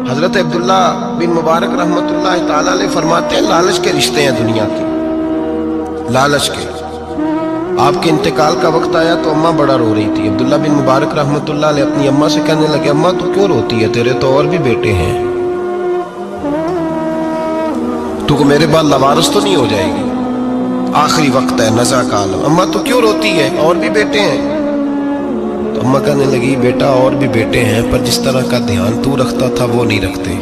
حضرت عبداللہ بن مبارک رحمۃ اللہ تعالیٰ علیہ فرماتے ہیں لالچ کے رشتے ہیں دنیا کے، لالچ کے۔ آپ کے انتقال کا وقت آیا تو اماں بڑا رو رہی تھی۔ عبداللہ بن مبارک رحمۃ اللہ علیہ اپنی اماں سے کہنے لگے اماں تو کیوں روتی ہے، تیرے تو اور بھی بیٹے ہیں، تو میرے بعد لوارث تو نہیں ہو جائے گی، آخری وقت ہے، نزع کا عالم، اماں تو کیوں روتی ہے، اور بھی بیٹے ہیں؟ تو اماں کہنے لگی بیٹا اور بھی بیٹے ہیں، پر جس طرح کا دھیان تو رکھتا تھا وہ نہیں رکھتے،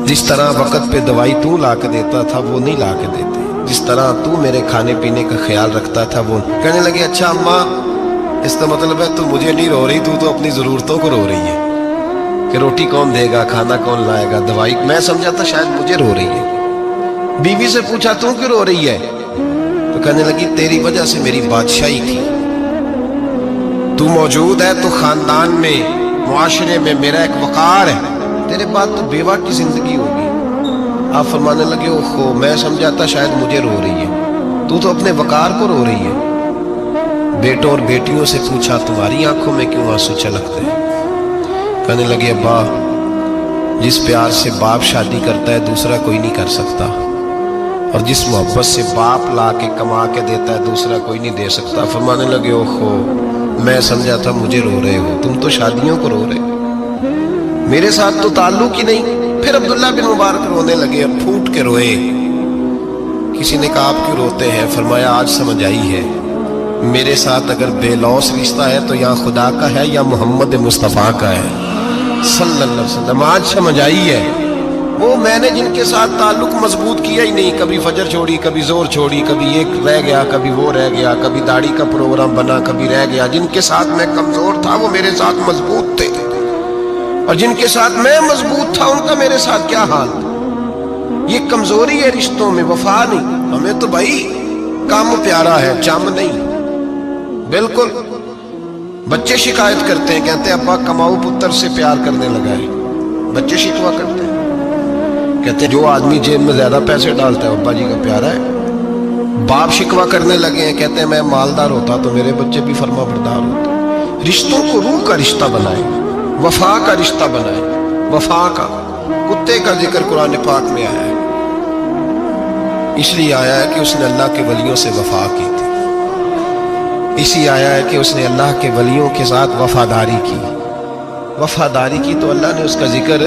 جس طرح وقت پہ دوائی تو لا کے دیتا تھا وہ نہیں لا کے دیتے، جس طرح تو میرے کھانے پینے کا خیال رکھتا تھا وہ۔ کہنے لگے اچھا اماں اس کا مطلب ہے تو مجھے نہیں رو رہی، تو اپنی ضرورتوں کو رو رہی ہے کہ روٹی کون دے گا، کھانا کون لائے گا، دوائی، میں سمجھا تھا شاید مجھے رو رہی ہے۔ بیوی سے پوچھا تو کیوں رو رہی ہے، تو کہنے لگی تیری وجہ سے میری بادشاہی تھی، تو موجود ہے تو خاندان میں، معاشرے میں میرا ایک وقار ہے، تیرے بعد تو بیوہ کی زندگی ہوگی۔ آپ فرمانے لگے اوہو میں سمجھا تھا شاید مجھے رو رہی ہے، تو اپنے وقار کو رو رہی ہے۔ بیٹوں اور بیٹیوں سے پوچھا تمہاری آنکھوں میں کیوں آنسو چھلکتے ہیں؟ کہنے لگے ابا جس پیار سے باپ شادی کرتا ہے دوسرا کوئی نہیں کر سکتا، اور جس محبت سے باپ لا کے کما کے دیتا ہے دوسرا کوئی نہیں دے سکتا۔ فرمانے لگے اوہو میں سمجھا تھا مجھے رو رہے ہو، تم تو شادیوں کو رو رہے ہو، میرے ساتھ تو تعلق ہی نہیں۔ پھر عبداللہ بن مبارک رونے لگے، اب پھوٹ کے روئے۔ کسی نے کہا آپ کیوں روتے ہیں؟ فرمایا آج سمجھ آئی ہے، میرے ساتھ اگر بے لوث رشتہ ہے تو یا خدا کا ہے یا محمد مصطفیٰ کا ہے صلی اللہ علیہ وسلم، آج سمجھ آئی ہے۔ وہ میں نے جن کے ساتھ تعلق مضبوط کیا ہی نہیں، کبھی فجر چھوڑی، کبھی زور چھوڑی، کبھی ایک رہ گیا، کبھی وہ رہ گیا، کبھی داڑھی کا پروگرام بنا، کبھی رہ گیا، جن کے ساتھ میں کمزور تھا وہ میرے ساتھ مضبوط تھے، اور جن کے ساتھ میں مضبوط تھا ان کا میرے ساتھ کیا حال تھا۔ یہ کمزوری ہے رشتوں میں، وفا نہیں۔ ہمیں تو بھائی کام پیارا ہے، چم نہیں۔ بالکل بچے شکایت کرتے ہیں، کہتے ہیں ابا کماؤ پتر سے پیار کرنے لگا ہے، بچے شکوا کرتے ہیں، کہتے ہیں جو آدمی جیب میں زیادہ پیسے ڈالتا ہے ابا جی کا پیارا ہے۔ باپ شکوا کرنے لگے ہیں، کہتے ہیں میں مالدار ہوتا تو میرے بچے بھی فرما بردار ہوتے۔ رشتوں کو روح کا رشتہ بنائے، وفا کا رشتہ بنائے، وفا کا۔ کتے کا ذکر قرآن پاک میں آیا ہے، اس لیے آیا ہے کہ اس نے اللہ کے ولیوں سے وفا کی تھی، اسی آیا ہے کہ اس نے اللہ کے ولیوں کے ساتھ وفاداری کی، وفاداری کی تو اللہ نے اس کا ذکر